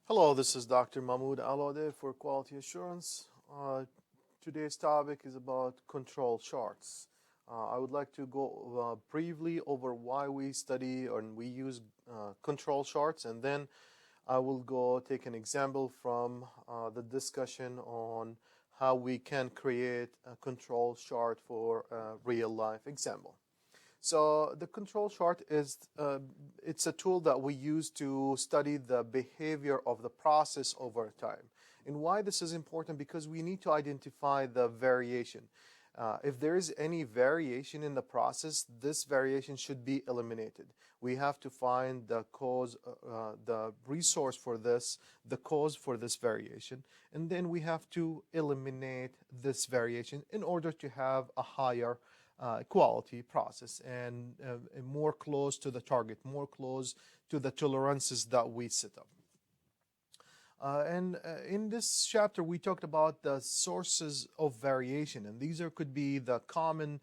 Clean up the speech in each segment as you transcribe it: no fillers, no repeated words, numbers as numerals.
Hello, this is Dr. Mahmoud Al-Odeh for Quality Assurance. Today's topic is about control charts. I would like to go briefly over why we study and we use control charts, and then I will go take an example from the discussion on how we can create a control chart for a real-life example. So the control chart is it's a tool that we use to study the behavior of the process over time. And why this is important? Because we need to identify the variation. If there is any variation in the process, this variation should be eliminated. We have to find the cause, the resource for this, the cause for this variation, and then we have to eliminate this variation in order to have a higher quality process and more close to the target, more close to the tolerances that we set up. And in this chapter, we talked about the sources of variation, and these could be the common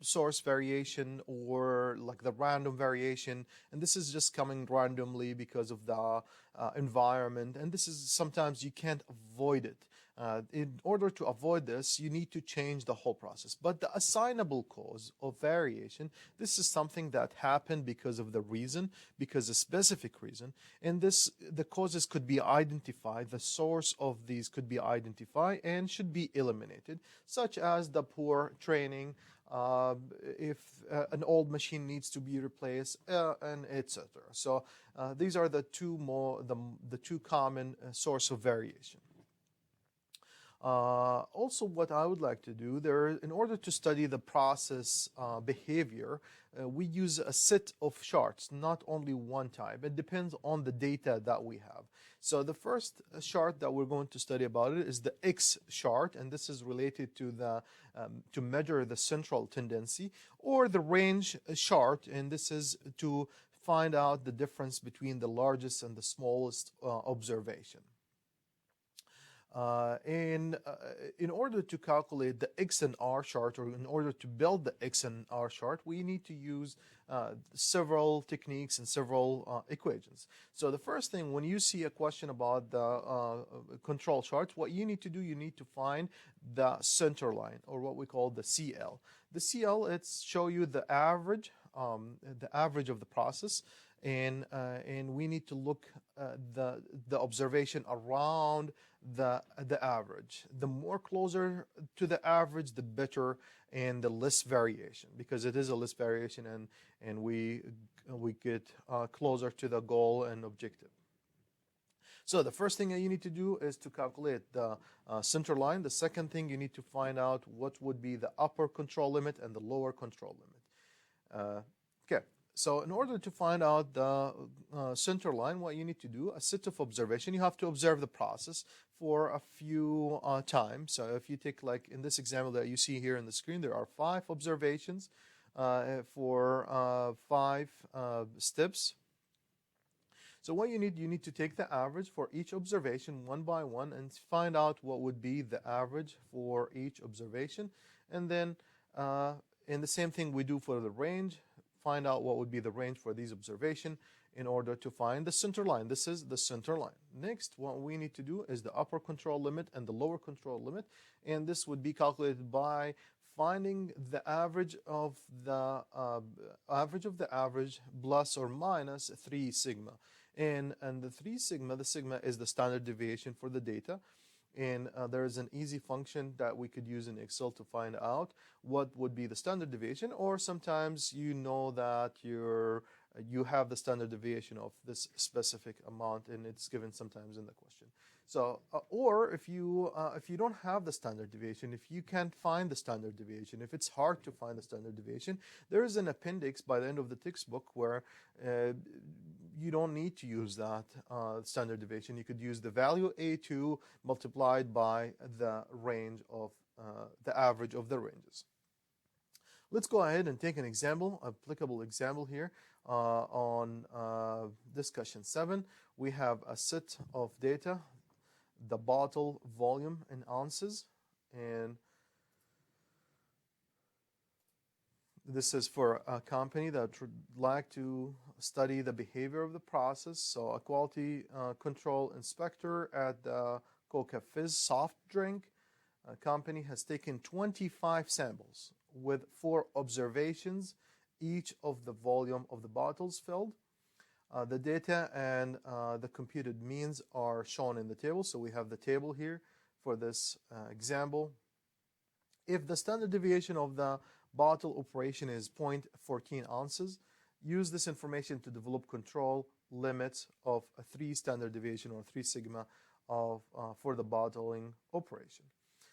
source variation or like the random variation, and this is just coming randomly because of the environment, and this is sometimes you can't avoid it. In order to avoid this, you need to change the whole process. But the assignable cause of variation, this is something that happened because of the reason, because a specific reason, and the causes could be identified, the source of these could be identified and should be eliminated, such as the poor training, if an old machine needs to be replaced, and etc. So these are the two common source of variation. Also, what I would like to do in order to study the process behavior, we use a set of charts, not only one type. It depends on the data that we have. So the first chart that we're going to study about it is the X chart, and this is related to to measure the central tendency, or the range chart, and this is to find out the difference between the largest and the smallest observation. In order to calculate the X and R chart, or in order to build the X and R chart, we need to use several techniques and several equations. So the first thing, when you see a question about the control chart, what you need to do, you need to find the center line, or what we call the CL. The CL, it's show you the average of the process, and we need to look the observation around the average. The more closer to the average, the better, and the less variation, because it is a less variation, and we get closer to the goal and objective. So the first thing that you need to do is to calculate the center line. The second thing, you need to find out what would be the upper control limit and the lower control limit. Okay. So in order to find out the center line, what you need to do, a set of observation, you have to observe the process for a few times. So if you take, like in this example that you see here on the screen, there are 5 observations for 5 steps. So what you need to take the average for each observation one by one and find out what would be the average for each observation. And then in the same thing we do for the range, find out what would be the range for these observations in order to find the center line. This is the center line. Next, what we need to do is the upper control limit and the lower control limit, and this would be calculated by finding the average of the average plus or minus 3 sigma. And the 3 sigma, the sigma is the standard deviation for the data. And there is an easy function that we could use in Excel to find out what would be the standard deviation, or sometimes you know that you have the standard deviation of this specific amount, and it's given sometimes in the question. So, or if you don't have the standard deviation, if you can't find the standard deviation, if it's hard to find the standard deviation, there is an appendix by the end of the textbook where you don't need to use that standard deviation. You could use the value A2 multiplied by the range of the average of the ranges. Let's go ahead and take an example, applicable example here on discussion 7. We have a set of data, the bottle volume in ounces, and this is for a company that would like to study the behavior of the process. So a quality control inspector at the Coca Fizz soft drink company has taken 25 samples with 4 observations, each of the volume of the bottles filled. The data and the computed means are shown in the table. So we have the table here for this example. If the standard deviation of the bottle operation is 0.14 ounces, use this information to develop control limits of a 3 standard deviation or 3 sigma for the bottling operation.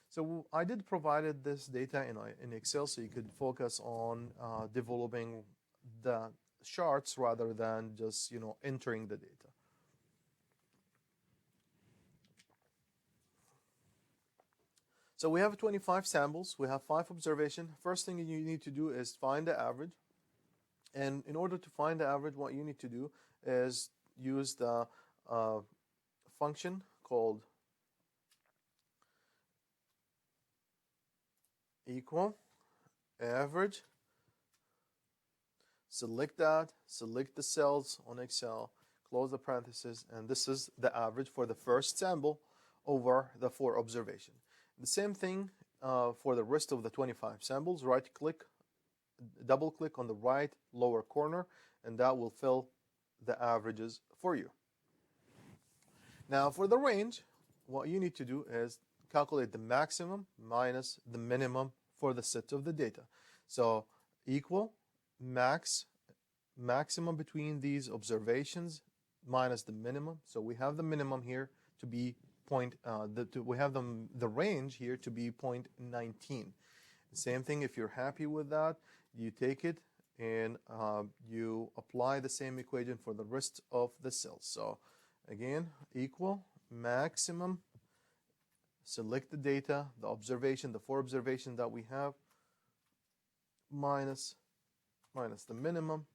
So I did provided this data in Excel so you could focus on developing the charts rather than just entering the data. So we have 25 samples, we have 5 observations. First thing you need to do is find the average. And in order to find the average, what you need to do is use the function called equal average. Select that, select the cells on Excel, close the parentheses, and this is the average for the first sample over the 4 observations. The same thing for the rest of the 25 samples. Right click, double click on the right lower corner, and that will fill the averages for you. Now for the range, what you need to do is calculate the maximum minus the minimum for the set of the data. So equal maximum between these observations minus the minimum. So we have the minimum here to be we have the range here to be 0.19. Same thing, if you're happy with that, you take it and you apply the same equation for the rest of the cells. So again, equal maximum, select the data, the observation, the 4 observations that we have, minus the minimum,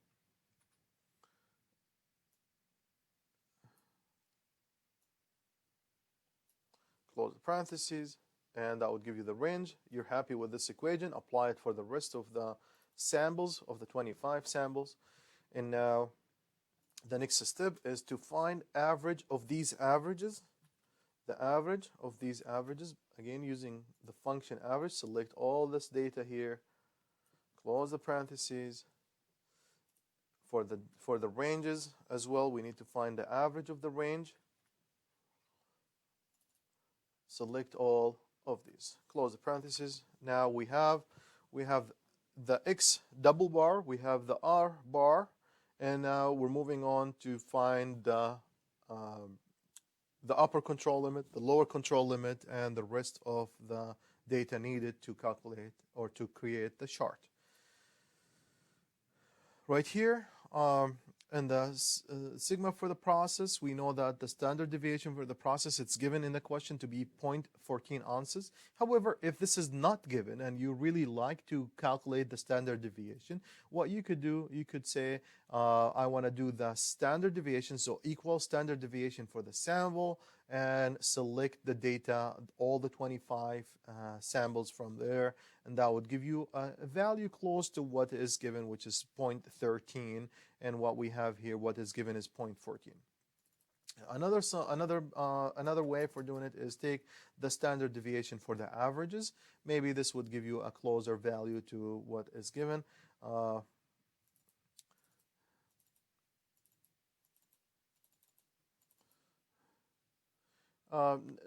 close the parentheses, and that would give you the range. You're happy with this equation, apply it for the rest of the samples, of the 25 samples. And now the next step is to find average of these averages. The average of these averages, again using the function average, select all this data here, close the parentheses. For the ranges as well, we need to find the average of the range. Select all of these, close the parentheses. Now we have the X double bar, we have the R bar, and now we're moving on to find the upper control limit, the lower control limit, and the rest of the data needed to calculate or to create the chart. Right here, and the sigma for the process, we know that the standard deviation for the process, it's given in the question to be 0.14 ounces. However, if this is not given and you really like to calculate the standard deviation, what you could do, you could say, I want to do the standard deviation, so equal standard deviation for the sample, and select the data, all the 25 samples from there, and that would give you a value close to what is given, which is 0.13, and what we have here, what is given is 0.14. Another way for doing it is take the standard deviation for the averages. Maybe this would give you a closer value to what is given.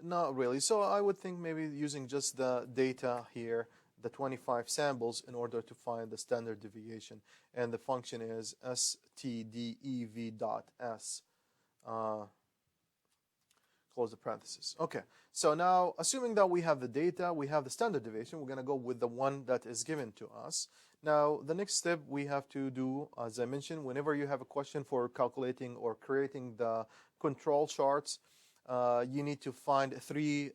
Not really. So I would think maybe using just the data here, the 25 samples, in order to find the standard deviation. And the function is stdev.s. Close the parentheses. Okay, so now assuming that we have the data, we have the standard deviation, we're going to go with the one that is given to us. Now, the next step we have to do, as I mentioned, whenever you have a question for calculating or creating the control charts, you need to find 3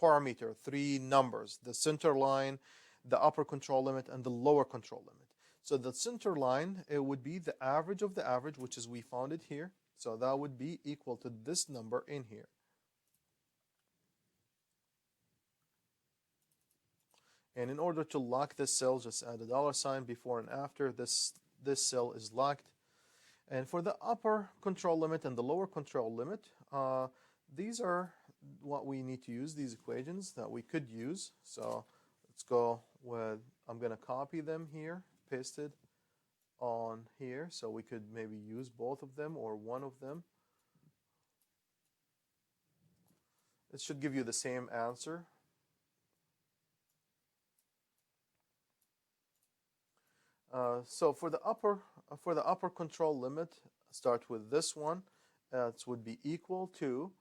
parameters, 3 numbers: the center line, the upper control limit, and the lower control limit. So the center line, it would be the average of the average, which is we found it here. So that would be equal to this number in here. And in order to lock this cell, just add a $ before and after. This cell is locked. And for the upper control limit and the lower control limit, these are what we need to use, these equations that we could use. So let's go with, I'm going to copy them here, paste it on here, so we could maybe use both of them or one of them. It should give you the same answer. So for the upper control limit, start with this one. It would be equal to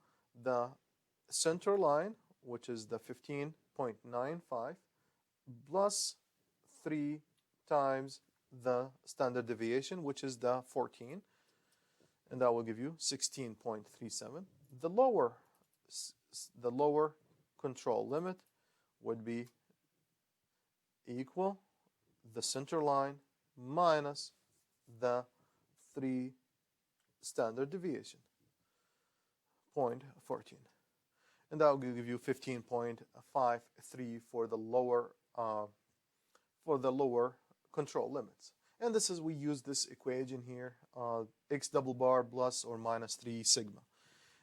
the center line, which is the 15.95, plus 3 times the standard deviation, which is the 14, and that will give you 16.37. The lower control limit would be equal the center line minus the 3 standard deviation, 0.14, and that will give you 15.53 for the lower control limits. And this is, we use this equation here, x double bar plus or minus 3 sigma.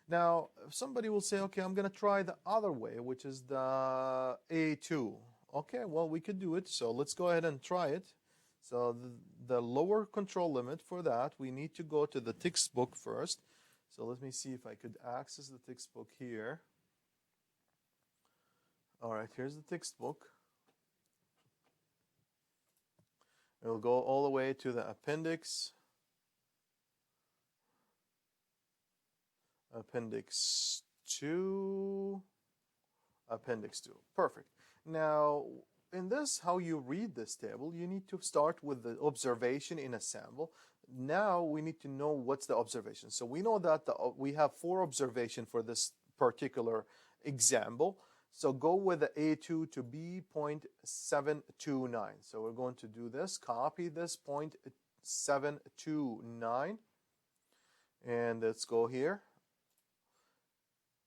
Now, if somebody will say, okay, I'm going to try the other way, which is the A2. Okay, well, we could do it. So let's go ahead and try it. So the lower control limit for that, we need to go to the textbook first. So let me see if I could access the textbook here. All right, here's the textbook. We'll go all the way to the appendix. Appendix 2. Perfect. Now, in this, how you read this table, you need to start with the observation in a sample. Now we need to know what's the observation. So we know that we have 4 observations for this particular example. So go with the A2 to be 0.729. So we're going to do this, copy this 0.729, and let's go here.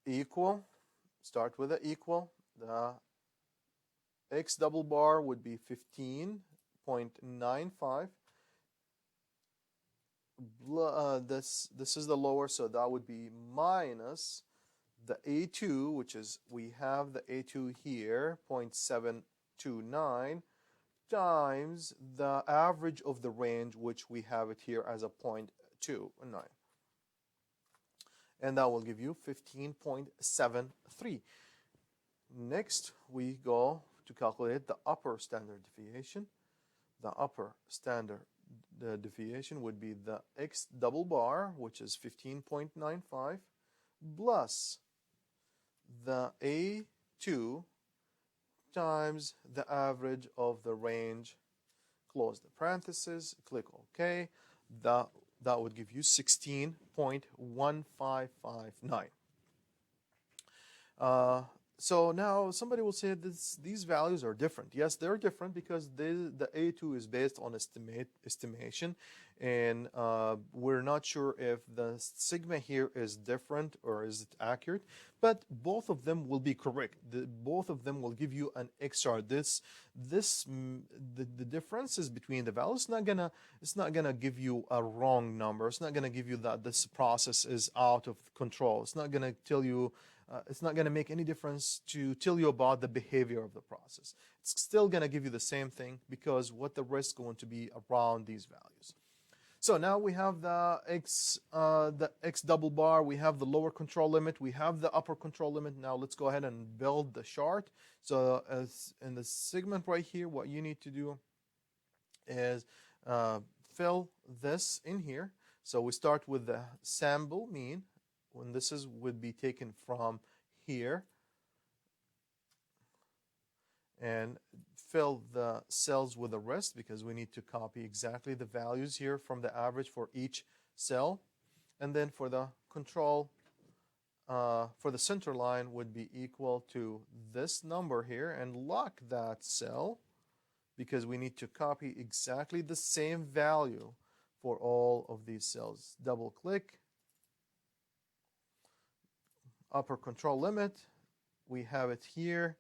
Equal, start with the equal. The x double bar would be 15.95. This is the lower, so that would be minus the A2, which is, we have the A2 here, 0.729, times the average of the range, which we have it here as a 0.29. And that will give you 15.73. Next, we go to calculate the upper standard deviation. The upper standard deviation would be the x double bar, which is 15.95, plus the A2 times the average of the range. Close the parentheses, click OK. That would give you 16.1559. So now somebody will say these values are different. Yes, they're different because the A2 is based on estimation, and we're not sure if the sigma here is different or is it accurate, but both of them will be correct. Both of them will give you an XR. The differences between the values, it's not gonna give you a wrong number. It's not gonna give you that this process is out of control. It's not gonna tell you. It's not going to make any difference to tell you about the behavior of the process. It's still going to give you the same thing because what the risk is going to be around these values. So now we have the x double bar, we have the lower control limit, we have the upper control limit. Now let's go ahead and build the chart. So as in the segment right here, what you need to do is fill this in here. So we start with the sample mean, when this would be taken from here, and fill the cells with the rest because we need to copy exactly the values here from the average for each cell. And then for the control, for the center line would be equal to this number here, and lock that cell because we need to copy exactly the same value for all of these cells. Double click. Upper control limit, we have it here,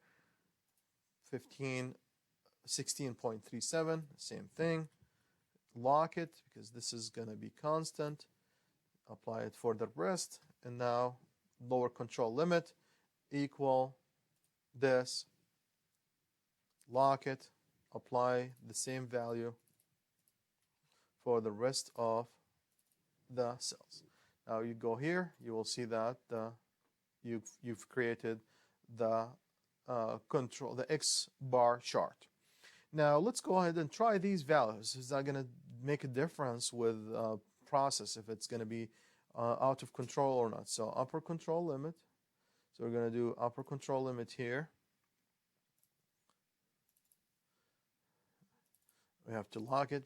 16.37, same thing. lock it because this is going to be constant. Apply it for the rest, and now lower control limit equal this, lock it, apply the same value for the rest of the cells. Now you go here, you will see that you've created the control, the X bar chart. Now let's go ahead and try these values. Is that going to make a difference with process if it's going to be out of control or not? So upper control limit. So we're going to do upper control limit here. We have to lock it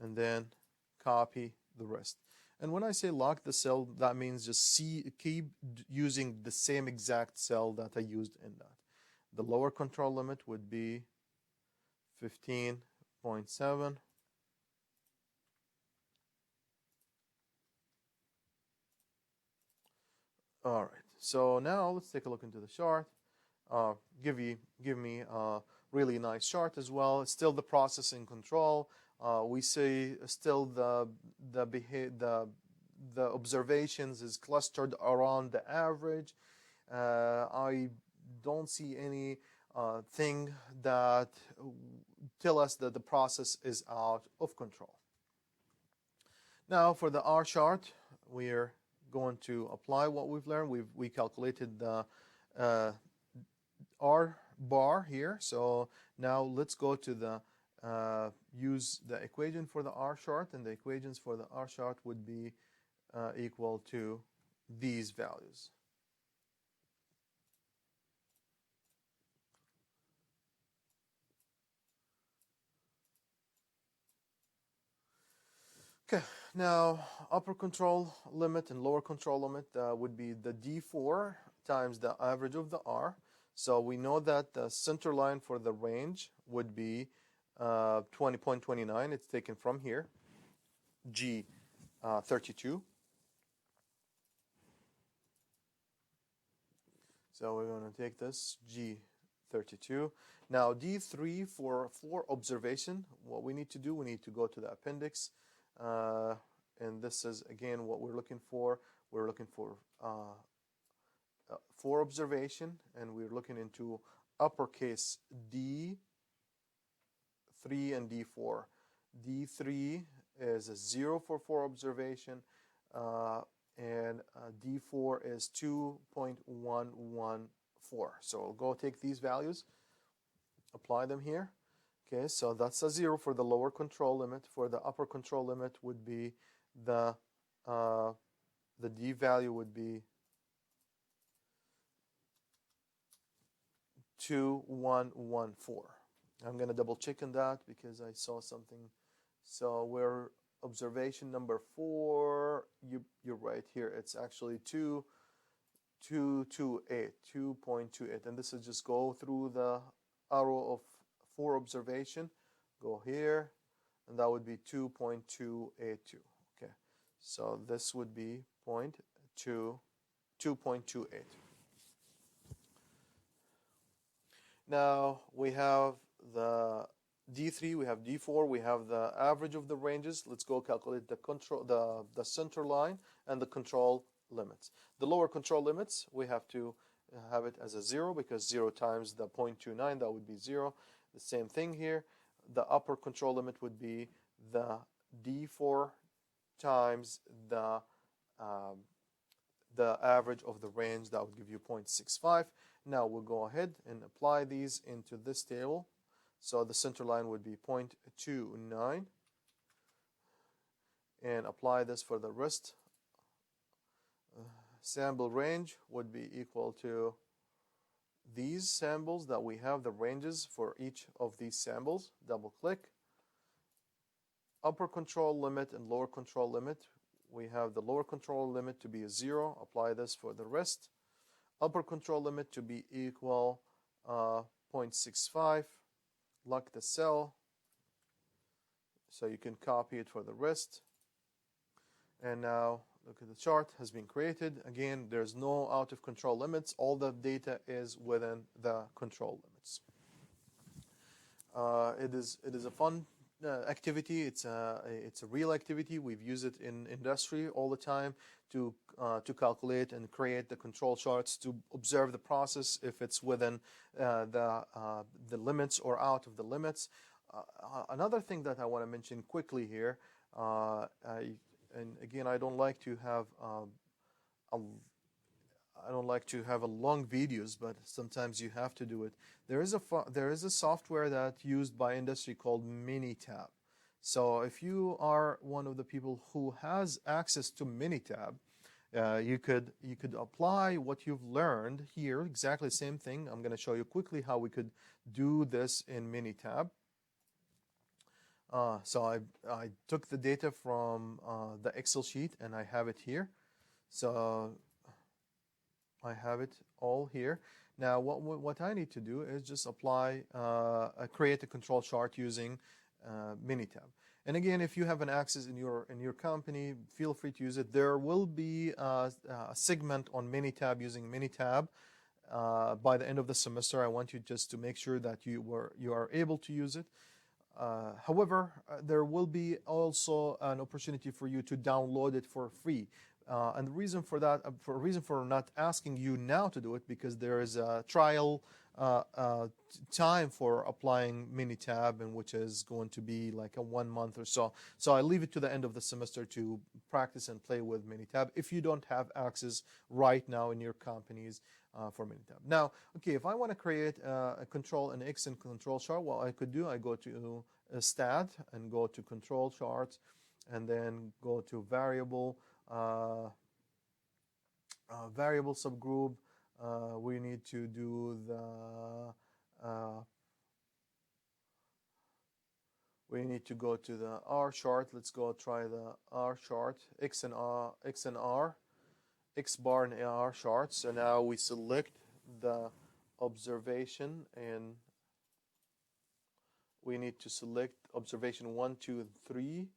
and then copy the rest. And when I say lock the cell, that means just keep using the same exact cell that I used in that. The lower control limit would be 15.7. All right, so now let's take a look into the chart. Give me a really nice chart as well. It's still the processing control. We see still the observations is clustered around the average. I don't see any thing that tell us that the process is out of control. Now for the R chart, we're going to apply what we've learned. We calculated the R bar here. So now let's go to the use the equation for the R chart, and the equations for the R chart would be equal to these values. Okay, now upper control limit and lower control limit would be the D4 times the average of the R. So we know that the center line for the range would be 20.29. It's taken from here, G32. So we're going to take this G32. Now D3 for observation, what we need to do, we need to go to the appendix. And this is again what we're looking for. We're looking for observation, and we're looking into uppercase D3 and D4. D3 is a 0 for observation, and D4 is 2.114. So we'll go take these values, apply them here. Okay, so that's a 0 for the lower control limit. For the upper control limit would be the D value would be 2114. I'm going to double check on that because I saw something. So we're observation number 4. You're right here. It's actually 2.28, and this is just go through the arrow of 4 observation, go here, and that would be 2.282. Okay, so this would be 2.28. Now we have the D3, we have D4, we have the average of the ranges. Let's go calculate the control, the center line and the control limits. The lower control limits, we have to have it as a 0 because 0 times the 0.29, that would be 0. The same thing here. The upper control limit would be the D4 times the average of the range. That would give you 0.65. Now we'll go ahead and apply these into this table. So the center line would be 0.29, and apply this for the rest. Sample range would be equal to these samples that we have, the ranges for each of these samples. Double click. Upper control limit and lower control limit. We have the lower control limit to be a 0. Apply this for the rest. Upper control limit to be equal 0.65. Lock the cell so you can copy it for the rest. And now look at the chart has been created. Again, there's no out of control limits. All the data is within the control limits. It is a fun activity. It's a real activity. We've used it in industry all the time to calculate and create the control charts, to observe the process if it's within the limits or out of the limits. Another thing that I want to mention quickly here, and again, I don't like to have a long videos, but sometimes you have to do it. There is a software that's used by industry called Minitab. So if you are one of the people who has access to Minitab, you could apply what you've learned here. Exactly the same thing. I'm going to show you quickly how we could do this in Minitab. So I took the data from the Excel sheet and I have it here. So I have it all here. Now what I need to do is just apply, create a control chart using Minitab. And again, if you have an access in your company, feel free to use it. There will be a segment on Minitab using Minitab. By the end of the semester, I want you just to make sure that you are able to use it. However, there will be also an opportunity for you to download it for free. And the reason for that, for not asking you now to do it, because there is a trial time for applying Minitab, and which is going to be like a 1 month or so. So I leave it to the end of the semester to practice and play with Minitab if you don't have access right now in your companies for Minitab. Now, okay, if I want to create a control, an X and control chart, what I could do, I go to Stat and go to Control Charts, and then go to Variable, Variable subgroup. We need to do we need to go to the R chart. Let's go try the R chart, X and R, X bar and R chart. So now we select the observation, and we need to select observation 1, 2, and 3,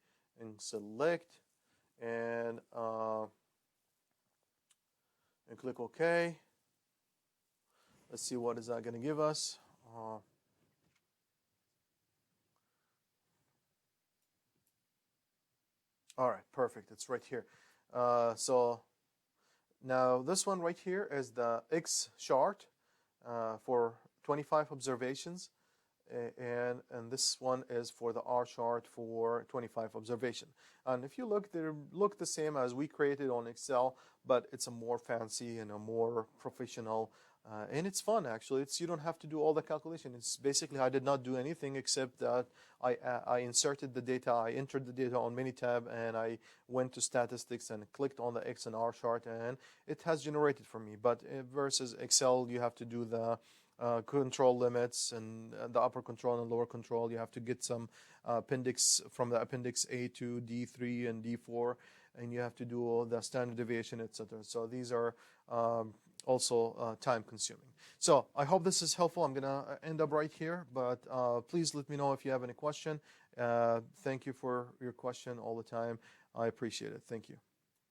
and select, and click OK. Let's see what is that going to give us. All right, perfect. It's right here. So now this one right here is the X chart for 25 observations, and this one is for the R chart for 25 observation. And if you look, they look the same as we created on Excel, but it's a more fancy and a more professional. And it's fun, actually. You don't have to do all the calculation. It's basically, I did not do anything except that I inserted the data, I entered the data on Minitab, and I went to statistics and clicked on the X and R chart, and it has generated for me. But versus Excel, you have to do the control limits and the upper control and lower control. You have to get some appendix from the appendix A to D3 and D4, and you have to do all the standard deviation, etc. So these are also time consuming. So I hope this is helpful. I'm gonna end up right here, but please let me know if you have any question. Thank you for your question all the time. I appreciate it. Thank you.